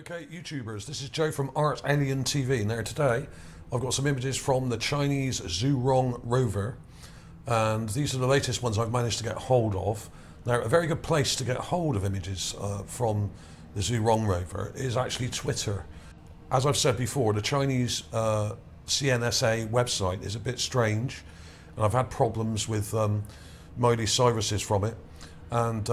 Okay, YouTubers, this is Joe from ArtAlienTV. Now today, I've got some images from the Chinese Zhurong Rover, and these are the latest ones I've managed to get hold of. Now, a very good place to get hold of images from the Zhurong Rover is actually Twitter. As I've said before, the Chinese CNSA website is a bit strange, and I've had problems with Miley Cyrus's from it, and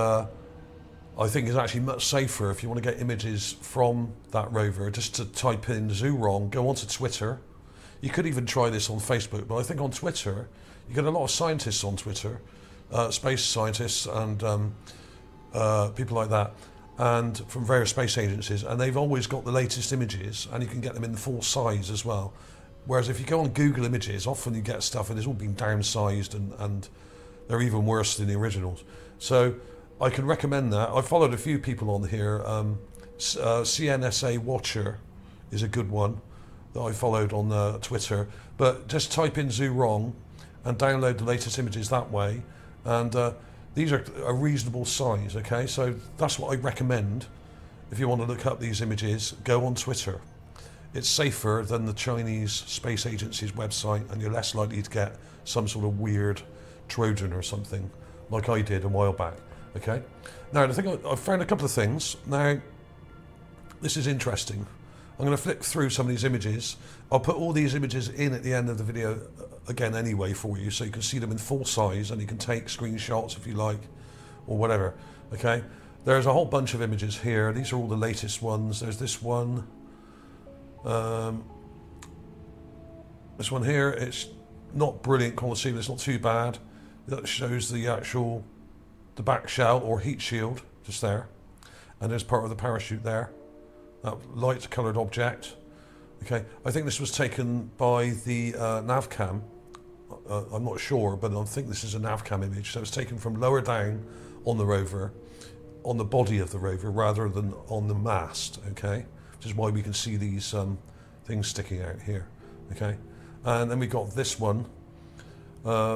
I think it's actually much safer if you want to get images from that rover just to type in Zhurong, go onto Twitter. You could even try this on Facebook, but I think on Twitter, you get a lot of scientists on Twitter, space scientists and people like that, and from various space agencies, and they've always got the latest images, and you can get them in full size as well. Whereas if you go on Google Images, often you get stuff and it's all been downsized and they're even worse than the originals. So I can recommend that. I've followed a few people on here. CNSA Watcher is a good one that I followed on Twitter. But just type in Zhurong and download the latest images that way. And these are a reasonable size, okay? So that's what I recommend. If you want to look up these images, go on Twitter. It's safer than the Chinese Space Agency's website, and you're less likely to get some sort of weird Trojan or something, like I did a while back. Okay. Now, the thing I've found a couple of things. Now, this is interesting. I'm going to flick through some of these images. I'll put all these images in at the end of the video again anyway for you, so you can see them in full size and you can take screenshots if you like, or whatever. Okay. There's a whole bunch of images here. These are all the latest ones. There's this one. This one here. It's not brilliant quality, but it's not too bad. That shows the back shell or heat shield just there, and there's part of the parachute there, that light coloured object. Okay, I think this was taken by the navcam. I'm not sure, but I think this is a navcam image, so it's taken from lower down on the rover, on the body of the rover rather than on the mast. Okay, which is why we can see these things sticking out here. Okay, and then we got this one,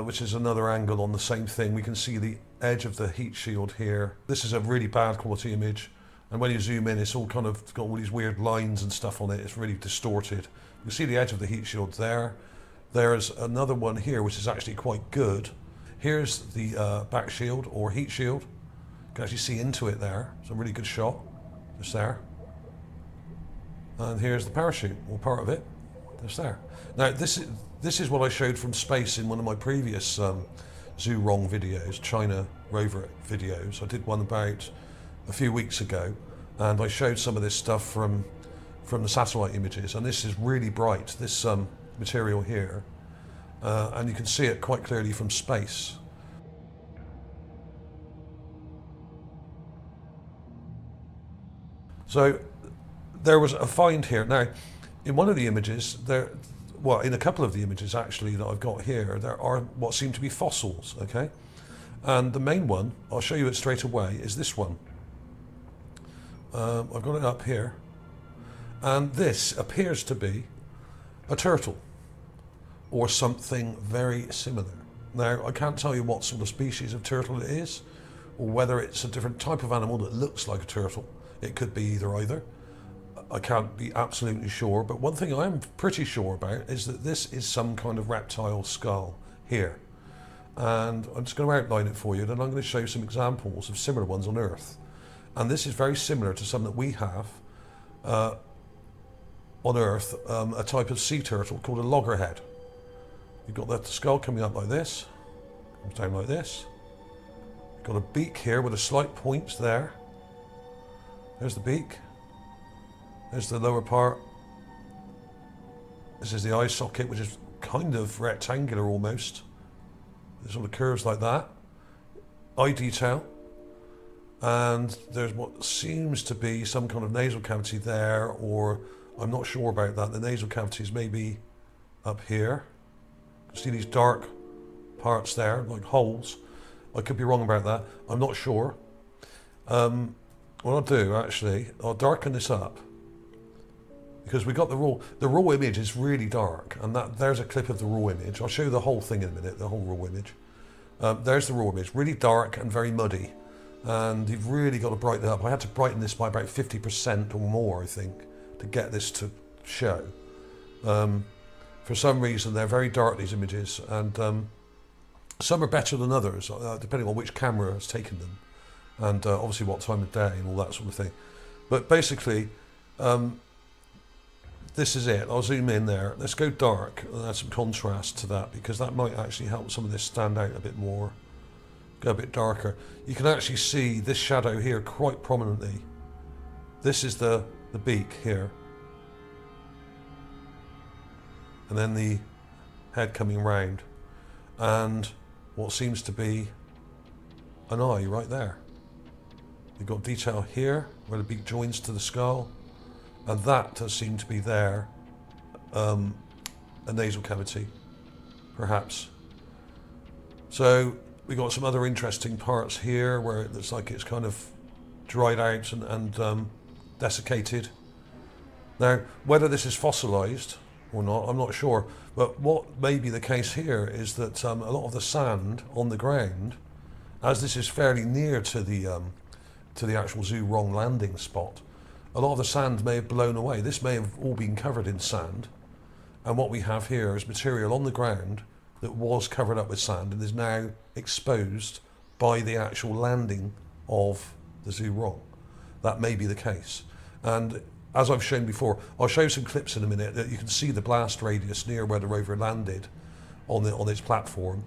which is another angle on the same thing. We can see the edge of the heat shield here. This is a really bad quality image, and when you zoom in, it's all kind of got all these weird lines and stuff on it. It's really distorted. You can see the edge of the heat shield there. There's another one here which is actually quite good. Here's the back shield or heat shield. You can actually see into it there. It's a really good shot just there. And here's the parachute, or part of it, just there. Now this is what I showed from space in one of my previous Zhurong videos, China Rover videos. I did one about a few weeks ago, and I showed some of this stuff from the satellite images, and this is really bright, this material here, and you can see it quite clearly from space. So there was a find here. Now, in one of the images, well, in a couple of the images actually that I've got here, there are what seem to be fossils, okay? And the main one, I'll show you it straight away, is this one. I've got it up here. And this appears to be a turtle or something very similar. Now, I can't tell you what sort of species of turtle it is, or whether it's a different type of animal that looks like a turtle. It could be either. I can't be absolutely sure, but one thing I am pretty sure about is that this is some kind of reptile skull here. And I'm just going to outline it for you, then I'm going to show you some examples of similar ones on Earth. And this is very similar to some that we have on Earth, a type of sea turtle called a loggerhead. You've got that skull coming up like this, comes down like this. You've got a beak here with a slight point there. There's the beak. There's the lower part. This is the eye socket, which is kind of rectangular almost. It sort of curves like that. Eye detail. And there's what seems to be some kind of nasal cavity there, or I'm not sure about that. The nasal cavity is maybe up here. You can see these dark parts there, like holes. I could be wrong about that. I'm not sure. What I'll do, actually, I'll darken this up, because we got the raw image is really dark, and there's a clip of the raw image. I'll show you the whole thing in a minute, the whole raw image. There's the raw image, really dark and very muddy. and you've really got to brighten it up. I had to brighten this by about 50% or more, I think, to get this to show. For some reason, they're very dark, these images, and some are better than others, depending on which camera has taken them, and obviously what time of day and all that sort of thing. But basically, this is it. I'll zoom in there. Let's go dark and add some contrast to that, because that might actually help some of this stand out a bit more. Go a bit darker. You can actually see this shadow here quite prominently. This is the beak here. And then the head coming round. And what seems to be an eye right there. You've got detail here where the beak joins to the skull. And that does seem to be there. A nasal cavity, perhaps. So we got some other interesting parts here where it looks like it's kind of dried out and desiccated. Now, whether this is fossilized or not, I'm not sure. But what may be the case here is that a lot of the sand on the ground, as this is fairly near to the actual Zhurong landing spot, a lot of the sand may have blown away. This may have all been covered in sand. And what we have here is material on the ground that was covered up with sand and is now exposed by the actual landing of the Zhurong. That may be the case. And as I've shown before, I'll show some clips in a minute that you can see the blast radius near where the rover landed on its platform.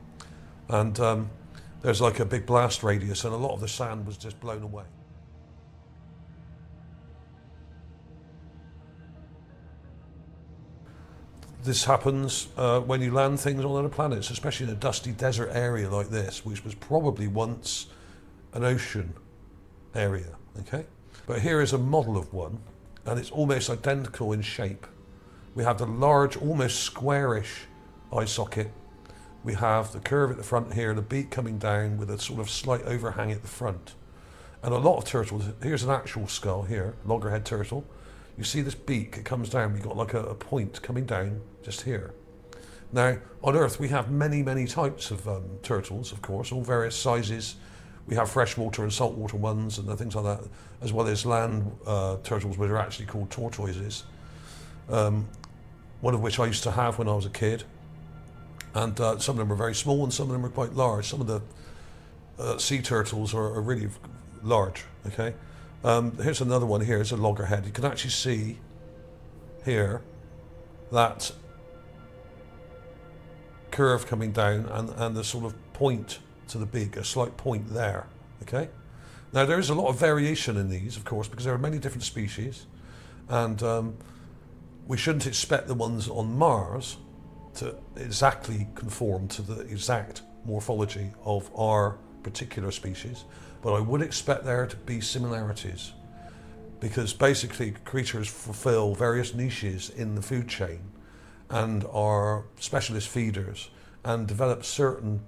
And there's like a big blast radius, and a lot of the sand was just blown away. This happens when you land things on other planets, especially in a dusty desert area like this, which was probably once an ocean area, okay? But here is a model of one, and it's almost identical in shape. We have the large, almost squarish eye socket. We have the curve at the front here, the beak coming down with a sort of slight overhang at the front. And a lot of turtles, here's an actual skull here, loggerhead turtle. You see this beak, it comes down, we've got like a point coming down just here. Now, on Earth, we have many, many types of turtles, of course, all various sizes. We have freshwater and saltwater ones and things like that, as well as land turtles, which are actually called tortoises. One of which I used to have when I was a kid. And some of them are very small and some of them are quite large. Some of the sea turtles are really large, okay? Here's another one here, it's a loggerhead. You can actually see here that curve coming down and the sort of point to the beak, a slight point there, okay? Now there is a lot of variation in these, of course, because there are many different species, and we shouldn't expect the ones on Mars to exactly conform to the exact morphology of our particular species, but I would expect there to be similarities, because basically creatures fulfill various niches in the food chain and are specialist feeders and develop certain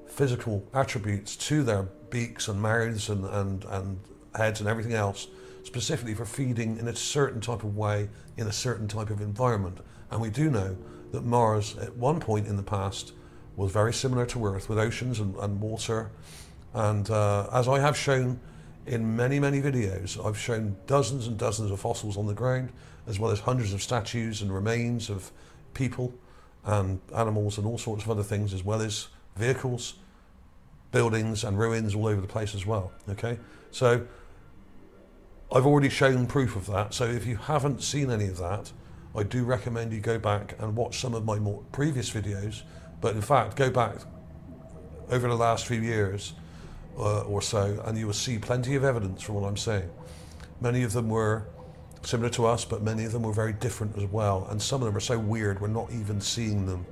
physical attributes to their beaks and mouths and heads and everything else, specifically for feeding in a certain type of way in a certain type of environment. And we do know that Mars at one point in the past was very similar to Earth, with oceans and water. And as I have shown in many, many videos, I've shown dozens and dozens of fossils on the ground, as well as hundreds of statues and remains of people and animals and all sorts of other things, as well as vehicles, buildings and ruins all over the place as well, okay? So I've already shown proof of that. So if you haven't seen any of that, I do recommend you go back and watch some of my more previous videos. But in fact, go back over the last few years or so, and you will see plenty of evidence for what I'm saying. Many of them were similar to us, but many of them were very different as well. And some of them are so weird, we're not even seeing them.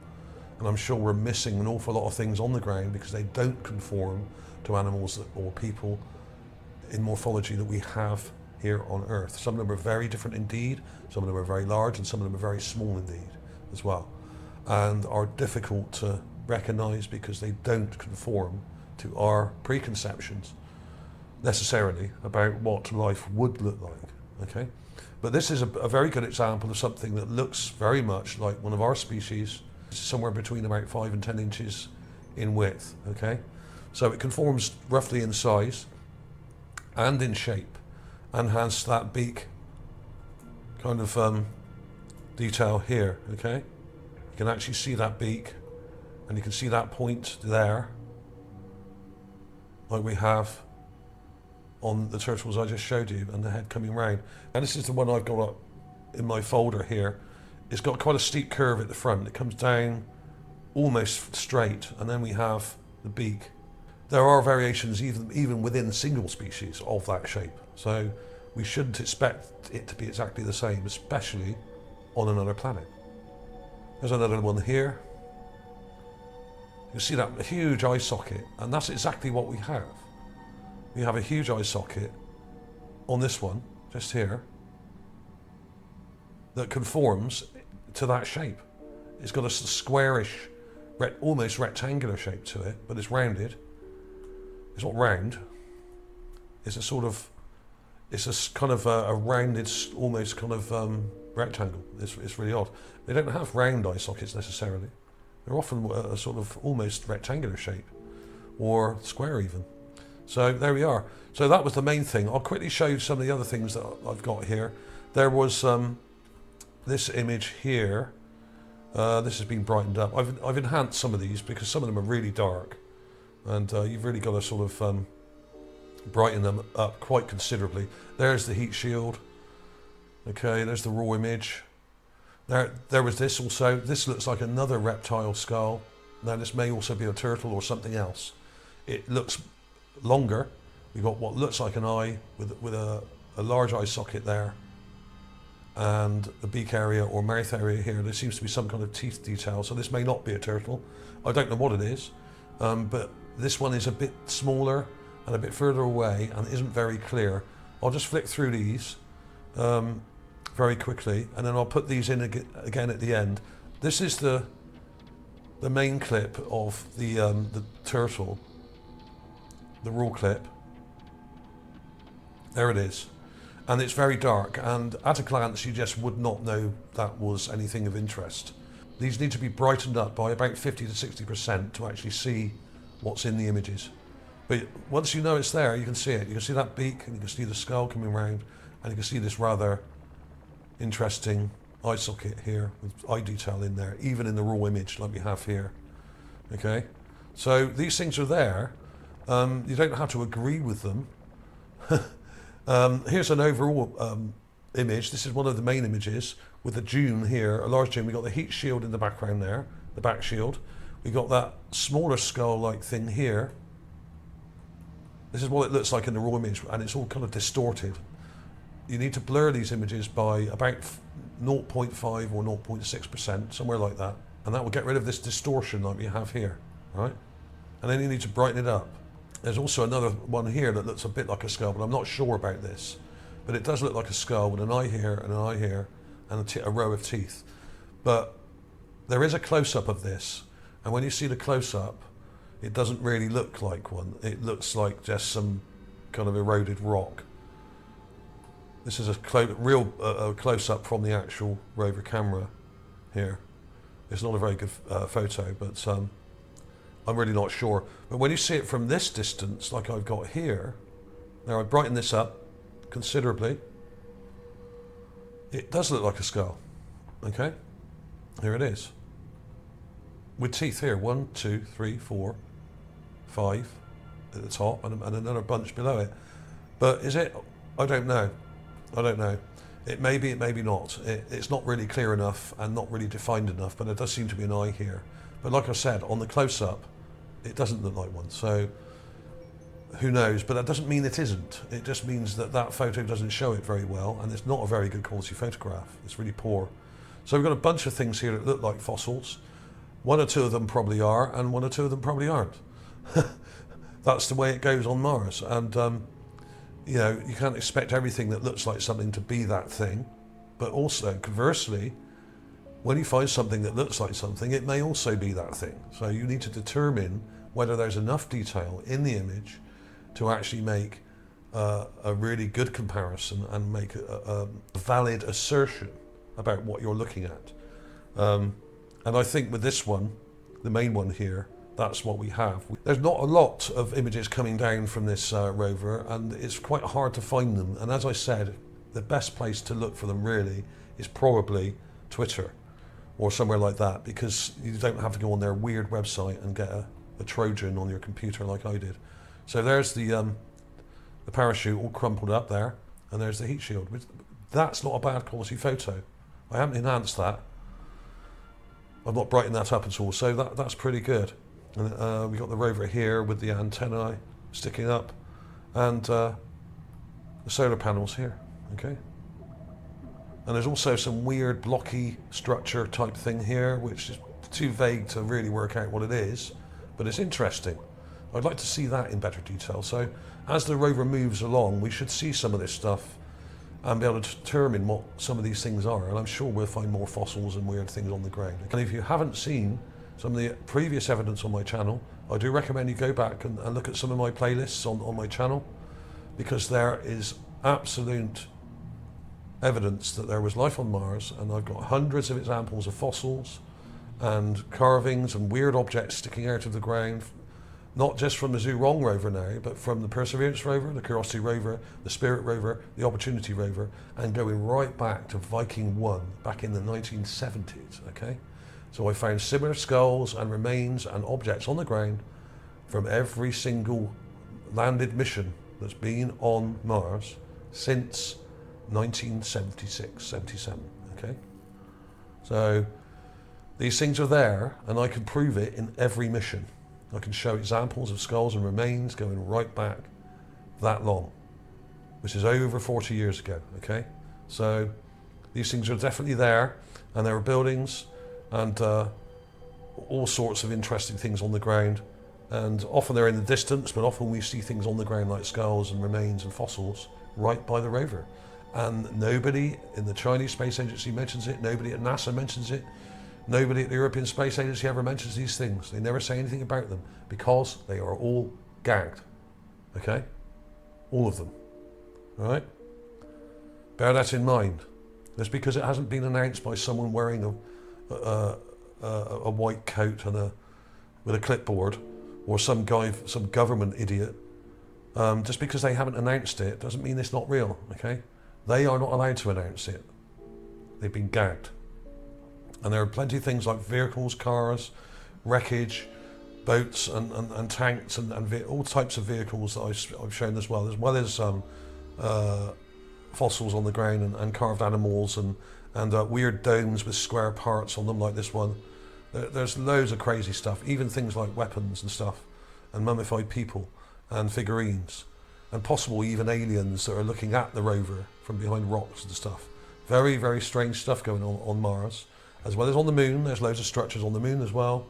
And I'm sure we're missing an awful lot of things on the ground because they don't conform to animals or people in morphology that we have here on Earth. Some of them are very different indeed, some of them are very large, and some of them are very small indeed as well, and are difficult to recognize because they don't conform to our preconceptions necessarily about what life would look like, okay? But this is a very good example of something that looks very much like one of our species, somewhere between about 5 and 10 inches in width, okay? So it conforms roughly in size. and in shape, and has that beak kind of detail here, okay? You can actually see that beak, and you can see that point there, like we have on the turtles I just showed you, and the head coming round. And this is the one I've got up in my folder here. It's got quite a steep curve at the front. It comes down almost straight, and then we have the beak. There are variations even within single species of that shape, so we shouldn't expect it to be exactly the same, especially on another planet. There's another one here. You see that huge eye socket, and that's exactly what we have. We have a huge eye socket on this one, just here, that conforms to that shape. It's got a squarish, almost rectangular shape to it, but it's rounded. It's not round. It's a sort of, it's a kind of a rounded, almost kind of rectangle. It's really odd. They don't have round eye sockets necessarily. They're often a sort of almost rectangular shape, or square even. So there we are. So that was the main thing. I'll quickly show you some of the other things that I've got here. There was this image here. This has been brightened up. I've enhanced some of these because some of them are really dark, and you've really got to sort of brighten them up quite considerably. There's the heat shield. Okay, there's the raw image. There was this also. This looks like another reptile skull. Now this may also be a turtle or something else. It looks longer. We've got what looks like an eye with a large eye socket there, and the beak area or mouth area here. There seems to be some kind of teeth detail, so this may not be a turtle. I don't know what it is, but this one is a bit smaller and a bit further away and isn't very clear. I'll just flick through these very quickly, and then I'll put these in again at the end. This is the main clip of the turtle, the raw clip. There it is, and it's very dark, and at a glance you just would not know that was anything of interest. These need to be brightened up by about 50 to 60% to actually see what's in the images. But once you know it's there, you can see it. You can see that beak, and you can see the skull coming round, and you can see this rather interesting eye socket here with eye detail in there, even in the raw image like we have here. Okay, so these things are there. You don't have to agree with them. Here's an overall image. This is one of the main images with the dune here, a large dune. We've got the heat shield in the background there, the back shield. We've got that smaller skull-like thing here. This is what it looks like in the raw image, and it's all kind of distorted. You need to blur these images by about 0.5 or 0.6%, somewhere like that, and that will get rid of this distortion like we have here, right? And then you need to brighten it up. There's also another one here that looks a bit like a skull, but I'm not sure about this. But it does look like a skull with an eye here and an eye here and a row of teeth. But there is a close-up of this, and when you see the close-up, it doesn't really look like one. It looks like just some kind of eroded rock. This is a real close-up from the actual Rover camera here. It's not a very good photo, but I'm really not sure. But when you see it from this distance, like I've got here, now I brighten this up considerably. It does look like a skull. Okay, here it is. With teeth here, 1, 2, 3, 4, 5 at the top, and another bunch below it. But is it? I don't know. I don't know. It may be, it may be not. It's not really clear enough and not really defined enough, but there does seem to be an eye here. But like I said, on the close-up, it doesn't look like one. So who knows? But that doesn't mean it isn't. It just means that that photo doesn't show it very well, and it's not a very good quality photograph. It's really poor. So we've got a bunch of things here that look like fossils. One or two of them probably are, and one or two of them probably aren't. That's the way it goes on Mars. And you know, you can't expect everything that looks like something to be that thing. But also, conversely, when you find something that looks like something, it may also be that thing. So you need to determine whether there's enough detail in the image to actually make a really good comparison and make a valid assertion about what you're looking at. And I think with this one, the main one here, that's what we have. There's not a lot of images coming down from this rover, and it's quite hard to find them. And as I said, the best place to look for them really is probably Twitter or somewhere like that, because you don't have to go on their weird website and get a Trojan on your computer like I did. So there's the parachute all crumpled up there, and there's the heat shield. That's not a bad quality photo. I haven't enhanced that. I've not brightened that up at all, so that's pretty good. And we got the rover here with the antennae sticking up, and the solar panels here. Okay. And there's also some weird blocky structure type thing here, which is too vague to really work out what it is, but it's interesting. I'd like to see that in better detail. So as the rover moves along, we should see some of this stuff and be able to determine what some of these things are. And I'm sure we'll find more fossils and weird things on the ground. And if you haven't seen some of the previous evidence on my channel, I do recommend you go back and look at some of my playlists on my channel, because there is absolute evidence that there was life on Mars, and I've got hundreds of examples of fossils and carvings and weird objects sticking out of the ground, not just from the Zhurong rover now, but from the Perseverance rover, the Curiosity rover, the Spirit rover, the Opportunity rover, and going right back to Viking 1 back in the 1970s, okay? So I found similar skulls and remains and objects on the ground from every single landed mission that's been on Mars since 1976, 77, okay? So these things are there, and I can prove it in every mission. I can show examples of skulls and remains going right back that long, which is over 40 years ago, okay? So these things are definitely there, and there are buildings and all sorts of interesting things on the ground, and often they're in the distance, but often we see things on the ground like skulls and remains and fossils right by the rover. And nobody in the Chinese Space Agency mentions it, nobody at NASA mentions it, nobody at the European Space Agency ever mentions these things. They never say anything about them because they are all gagged, okay? All of them, all right? Bear that in mind. Just because it hasn't been announced by someone wearing a white coat and with a clipboard, or some guy, some government idiot, just because they haven't announced it doesn't mean it's not real, okay? They are not allowed to announce it. They've been gagged. And there are plenty of things like vehicles, cars, wreckage, boats and tanks and all types of vehicles that I've shown as well as fossils on the ground and carved animals and weird domes with square parts on them like this one. There's loads of crazy stuff, even things like weapons and stuff, and mummified people and figurines, and possible even aliens that are looking at the rover from behind rocks and stuff. Very, very strange stuff going on Mars, as well as on the moon. There's loads of structures on the moon as well.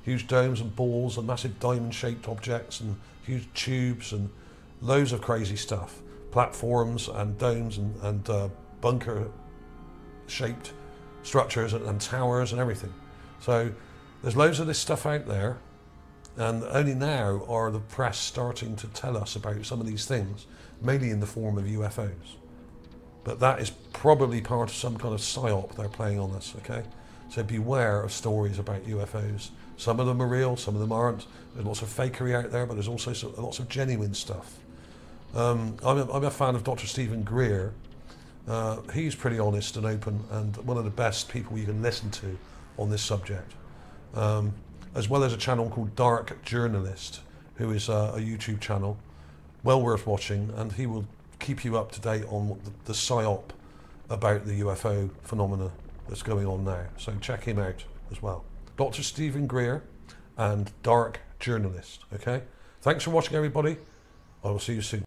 Huge domes and balls and massive diamond-shaped objects and huge tubes and loads of crazy stuff. Platforms and domes and bunker-shaped structures and towers and everything. So there's loads of this stuff out there, and only now are the press starting to tell us about some of these things, mainly in the form of UFOs. But that is probably part of some kind of psyop they're playing on us, okay? So beware of stories about UFOs. Some of them are real, some of them aren't. There's lots of fakery out there, but there's also lots of genuine stuff. I'm a fan of Dr. Stephen Greer. He's pretty honest and open, and one of the best people you can listen to on this subject. As well as a channel called Dark Journalist, who is a YouTube channel, well worth watching, and he will keep you up to date on the psyop about the UFO phenomena that's going on now. So check him out as well. Dr. Stephen Greer and Dark Journalist, okay? Thanks for watching, everybody. I will see you soon.